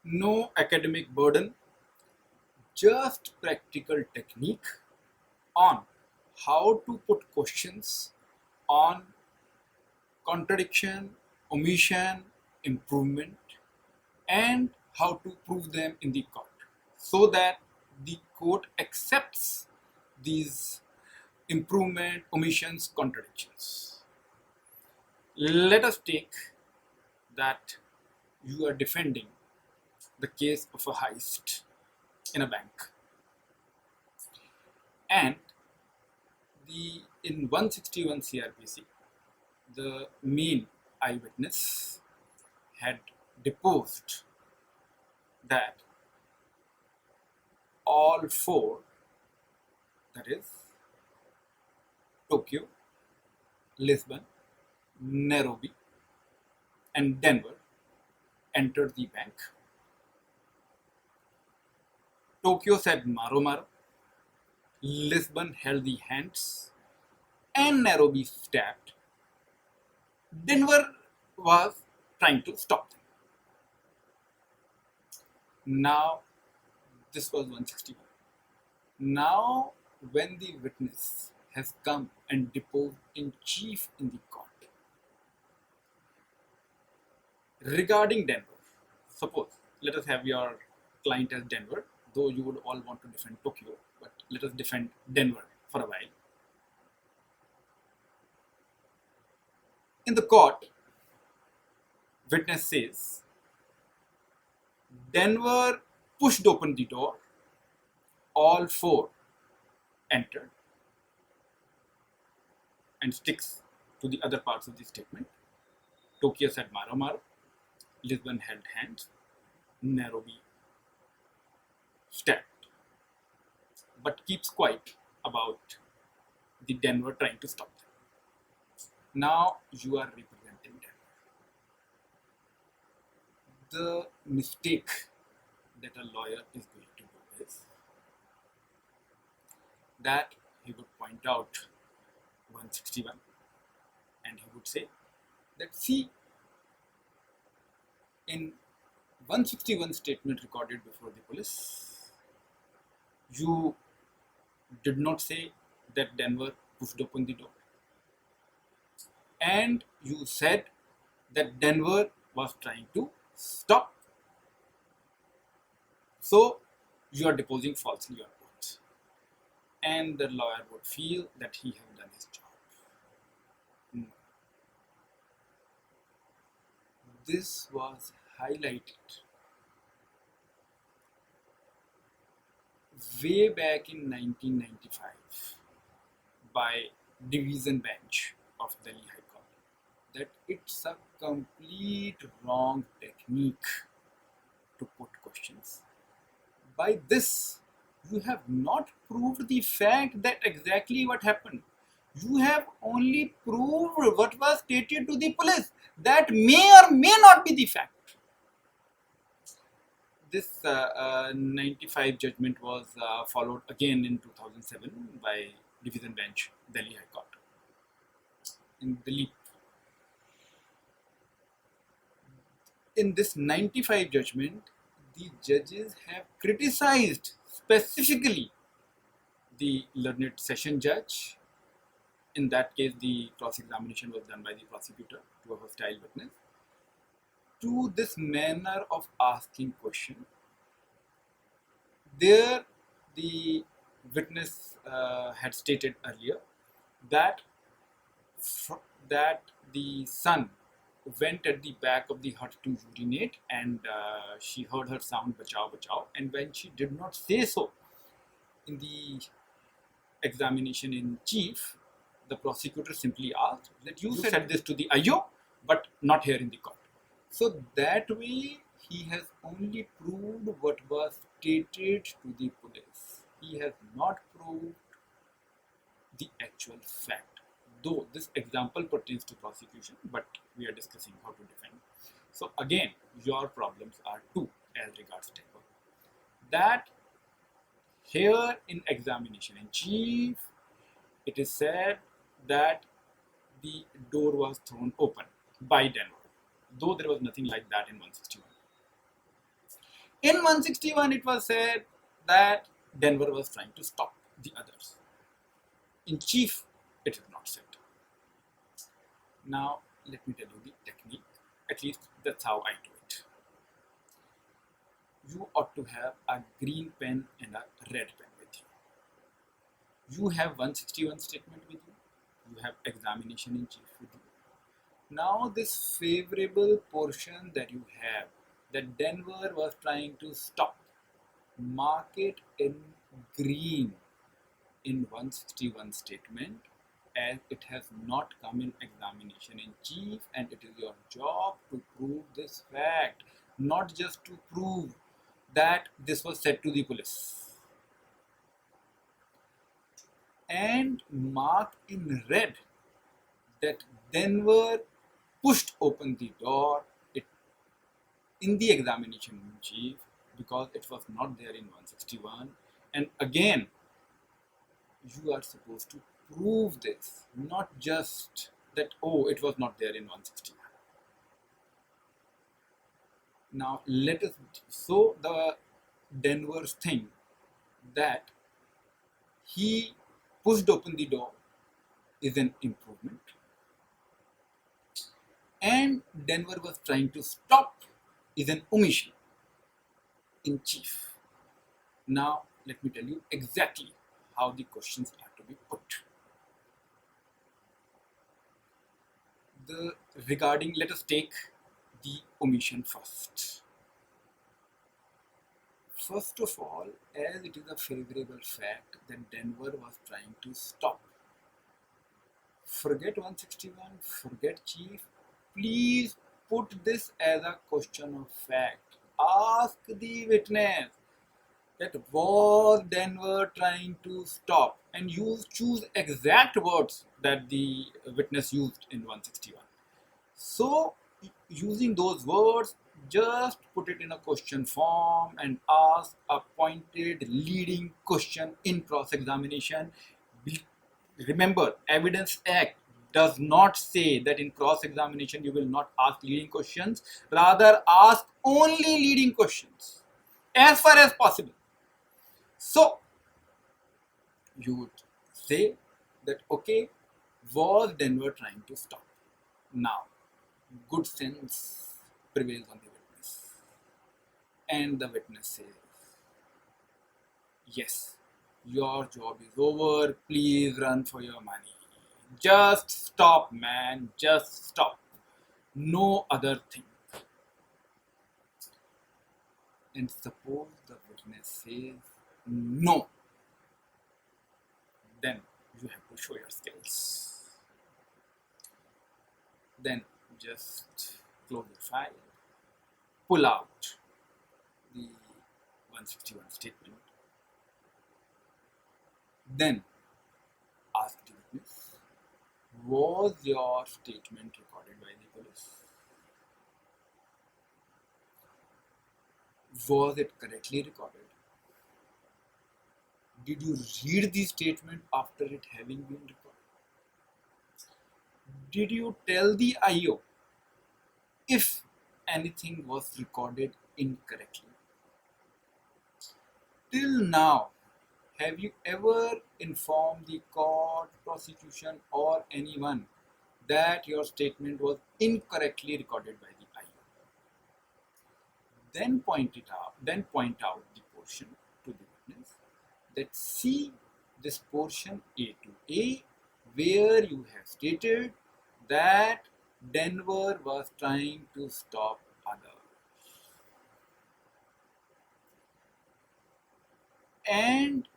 No academic burden, just practical technique on how to put questions on contradiction, omission, improvement, and how to prove them in the court so that the court accepts these improvement, omissions, contradictions. Let us take that you are defending the case of a heist in a bank, and the in 161 Cr.P.C, the main eyewitness had deposed that all four, that is Tokyo, Lisbon, Nairobi, and Denver, entered the bank. Tokyo said Maro Maro, Lisbon held the hands, and Nairobi stabbed. Denver was trying to stop them. Now, this was 161. Now, when the witness has come and deposed in chief in the court regarding Denver, suppose, let us have your client as Denver, though you would all want to defend Tokyo, but let us defend Denver for a while. In the court, witness says, Denver pushed open the door, all four entered, and sticks to the other parts of the statement. Tokyo said Maro Maro, Lisbon held hands, Nairobi stabbed, but keeps quiet about the Denver trying to stop them. Now you are representing Denver. The mistake that a lawyer is going to do is that he would point out 161 and he would say that, see, in 161 statement recorded before the police, you did not say that Denver pushed open the door, and you said that Denver was trying to stop. So you are deposing falsely on both, and the lawyer would feel that he has done his job. No. This was highlighted way back in 1995 by division bench of Delhi High Court that it's a complete wrong technique to put questions. By this, you have not proved the fact that exactly what happened. You have only proved what was stated to the police. That may or may not be the fact. This 95 judgment was followed again in 2007 by division bench Delhi High Court in Delhi. In this 95 judgment, the judges have criticized specifically the learned session judge. In that case, the cross-examination was done by the prosecutor to a hostile witness, to this manner of asking question. There, the witness had stated earlier that the son went at the back of the hut to urinate, and she heard her sound bachao bachao, and when she did not say so in the examination in chief, the prosecutor simply asked that you said this to the IO but not here in the court. So that way he has only proved what was stated to the police. He has not proved the actual fact, though this example pertains to prosecution, but we are discussing how to defend. So again, your problems are two as regards temper. That here in examination in chief, it is said that the door was thrown open by Denver, though there was nothing like that in 161. In 161, it was said that Denver was trying to stop the others. In chief, it is not said. Now, let me tell you the technique. At least that's how I do it. You ought to have a green pen and a red pen with you. You have 161 statement with you. You have examination in chief with you. Now, this favorable portion that you have, that Denver was trying to stop, mark it in green in 161 statement, as it has not come in examination in chief, and it is your job to prove this fact, not just to prove that this was said to the police. And mark in red that Denver pushed open the door in the examination in chief because it was not there in 161. And again, you are supposed to prove this, not just that, oh, it was not there in 161. Now, let us, so the Denver's thing that he pushed open the door is an improvement, and Denver was trying to stop is an omission in chief. Now, let me tell you exactly how the questions are to be put. Let us take the omission first. First of all, as it is a favorable fact that Denver was trying to stop, forget 161, forget chief, please put this as a question of fact. Ask the witness that was Denver trying to stop, and you choose exact words that the witness used in 161. So, using those words, just put it in a question form and ask a pointed leading question in cross-examination. Remember, Evidence Act does not say that in cross-examination you will not ask leading questions. Rather, ask only leading questions as far as possible. So, you would say that, okay, was Denver trying to stop? Now, good sense prevails on the witness. And the witness says, yes, your job is over, please run for your money. Just stop, man, just stop. No other thing. And suppose the witness says no, then you have to show your skills. Then just close the file, pull out the 161 statement, then ask the witness, was your statement recorded by the police? Was it correctly recorded? Did you read the statement after it having been recorded? Did you tell the IO if anything was recorded incorrectly? Till now, have you ever informed the court, prosecution, or anyone that your statement was incorrectly recorded by the IO? Then point out the portion to the witness that see this portion A to A, where you have stated that Denver was trying to stop others. And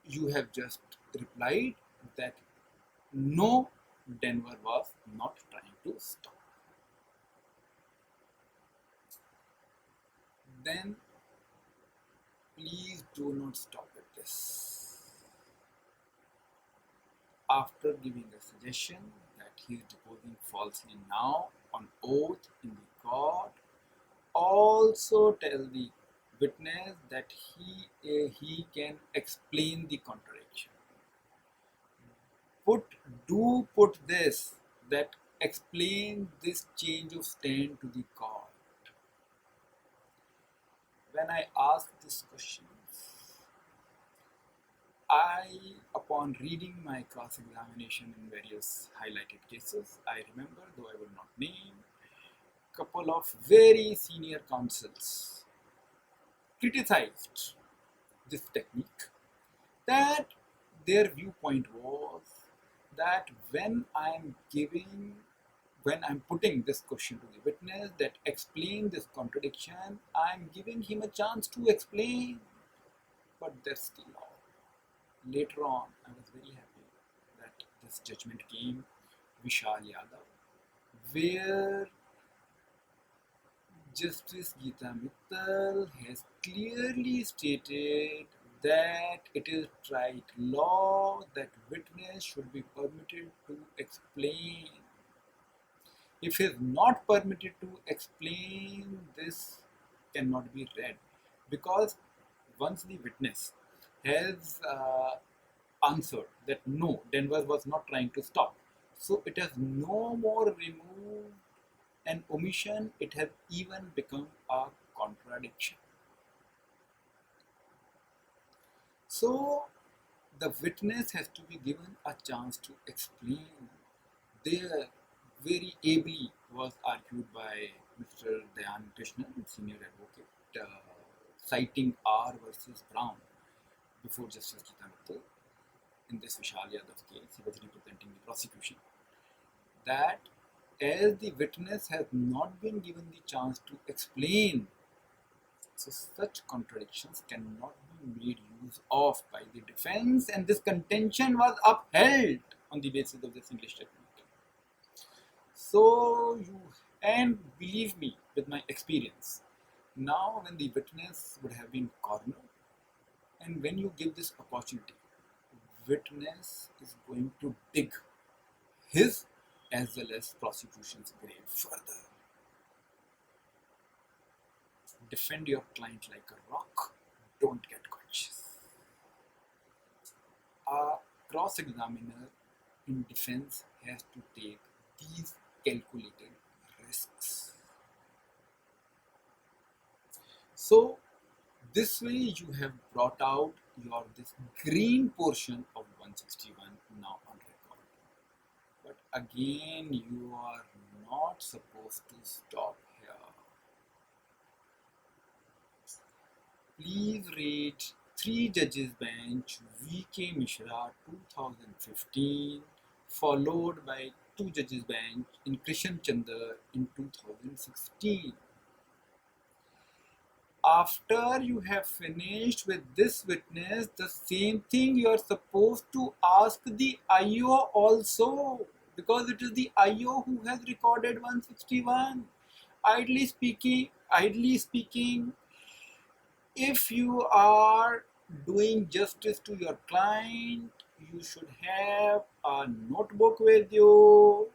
you have just replied that no, Denver was not trying to stop. Then please do not stop at this. After giving a suggestion that he is deposing falsely now on oath in the court, also tell the witness that he can explain the contradiction. Put this, that explain this change of stand to the court. when I asked this question, upon reading my cross-examination in various highlighted cases, I remember, though I will not name, couple of very senior counsels criticized this technique, that their viewpoint was that when I'm putting this question to the witness that explain this contradiction, I'm giving him a chance to explain, but that's the law. Later on, I was very happy that this judgment came, Vishal Yadav, where Justice Geeta Mittal has clearly stated that it is right law that witness should be permitted to explain. If he is not permitted to explain, this cannot be read, because once the witness has answered that no, Denver was not trying to stop, so it has no more removed an omission, it has even become a contradiction. So the witness has to be given a chance to explain. There very ably was argued by Mr. Dayan Krishnan, senior advocate, citing R versus Brown before Justice Geeta Mittal. In this Vishal Yadav case, he was representing the prosecution, that as the witness has not been given the chance to explain, so such contradictions cannot be made use of by the defense, and this contention was upheld on the basis of this English technique. So and believe me, with my experience, now when the witness would have been cornered, and when you give this opportunity, witness is going to dig his as well as prosecution's grave further. Defend your client like a rock, don't get conscious. A cross-examiner in defense has to take these calculated risks. So this way you have brought out this green portion of 161 now on record. But again, you are not supposed to stop here. Please rate 3 judges bench V.K. Mishra 2015, followed by 2 judges bench in Krishan Chandra in 2016. After you have finished with this witness, the same thing you are supposed to ask the IO also, because it is the IO who has recorded 161. Ideally speaking, if you are doing justice to your client, you should have a notebook with you,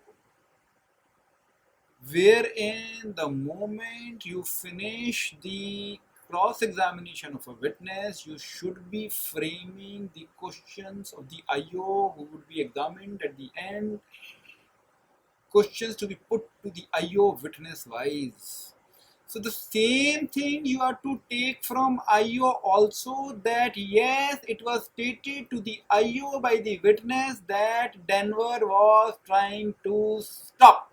wherein the moment you finish the cross-examination of a witness, you should be framing the questions of the IO who would be examined at the end, questions to be put to the IO witness wise. So the same thing you are to take from IO also, that yes, it was stated to the IO by the witness that Denver was trying to stop.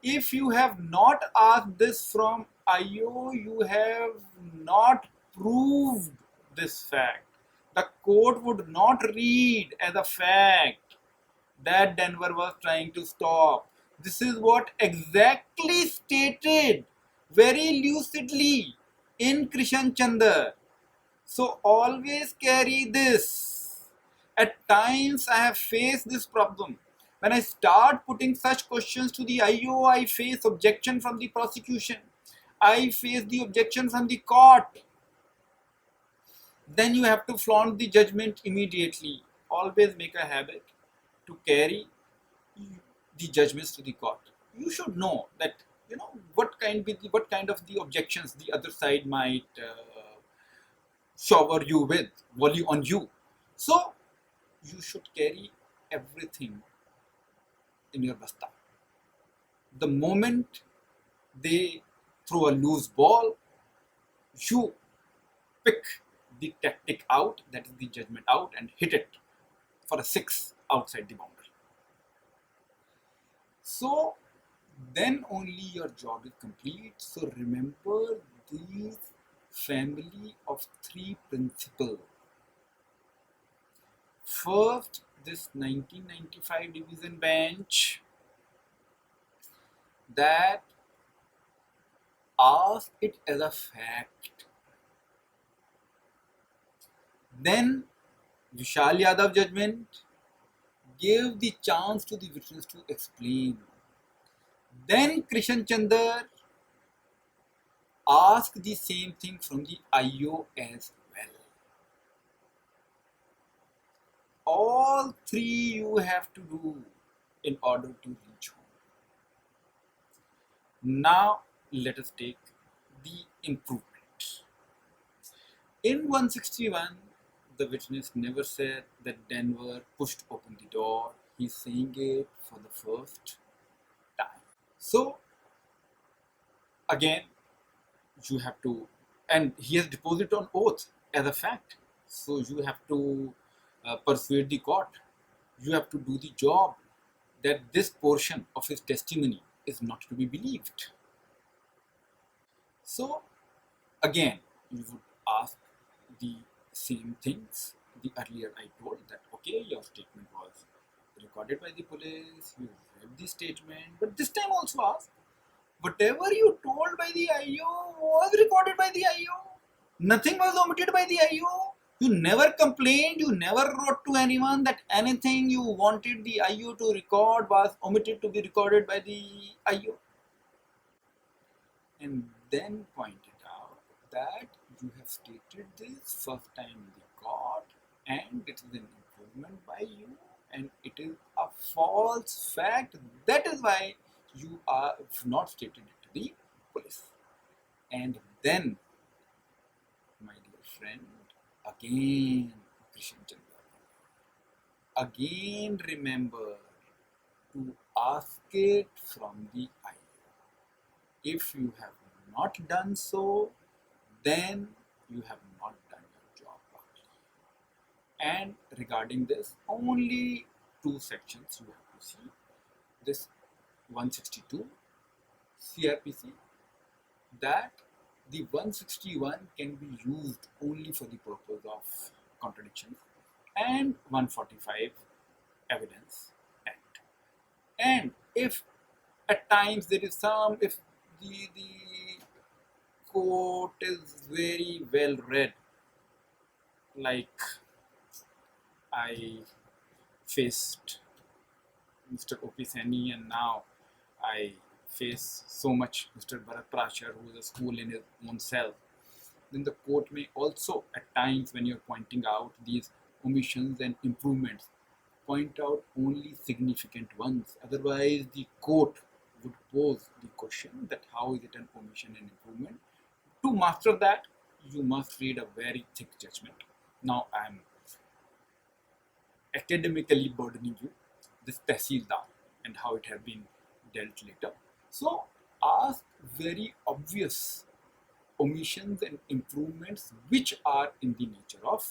If you have not asked this from IO, you have not proved this fact. The court would not read as a fact that Denver was trying to stop. This is what exactly stated very lucidly in Krishan Chandra. So always carry this. At times I have faced this problem. When I start putting such questions to the IO, I face objection from the prosecution. I face the objection from the court. Then you have to flaunt the judgment immediately. Always make a habit to carry the judgments to the court. You should know that what kind of the objections the other side might shower you with, volley on you. So you should carry everything in your basta. The moment They throw a loose ball, you pick the tactic out, that is the judgment out, and hit it for a 6 outside the boundary. So then only your job is complete. So remember these family of 3 principles. First, this 1995 division bench that asked it as a fact. Then Vishal Yadav judgment gave the chance to the witness to explain. Then Krishan Chandra asked the same thing from the IO as well. All 3 you have to do in order to reach home. Now let us take the improvement. In 161, the witness never said that Denver pushed open the door. He's saying it for the first time. So again, you have to, and he has deposited on oath as a fact. So you have to persuade the court. You have to do the job that this portion of his testimony is not to be believed. So again, you would ask the same things. The earlier I told that okay, your statement was recorded by the police, you read the statement, but this time also ask, whatever you told by the IO was recorded by the IO. Nothing was omitted by the IO. You never complained, you never wrote to anyone that anything you wanted the IO to record was omitted to be recorded by the IO. And then pointed out that you have stated this first time in the court and it is an improvement by you and it is a false fact. That is why you have not stated it to the police. And then, my dear friend, again, Krishan Chandra, again remember to ask it from the IO. If you have not done so, then you have not done your job properly. And regarding this, only 2 sections you have to see. This 162 Cr.P.C, that the 161 can be used only for the purpose of contradictions, and 145 Evidence Act. And if at times there is some, if the court is very well read, like I faced Mr. O.P.C, and now I face so much Mr. Bharat Prashar, who is a school in his own self, then the court may also at times when you're pointing out these omissions and improvements, point out only significant ones. Otherwise, the court would pose the question that how is it an omission and improvement? To master that, you must read a very thick judgment. Now I am academically burdening you, this Tehsildar and how it has been dealt later. So ask very obvious omissions and improvements which are in the nature of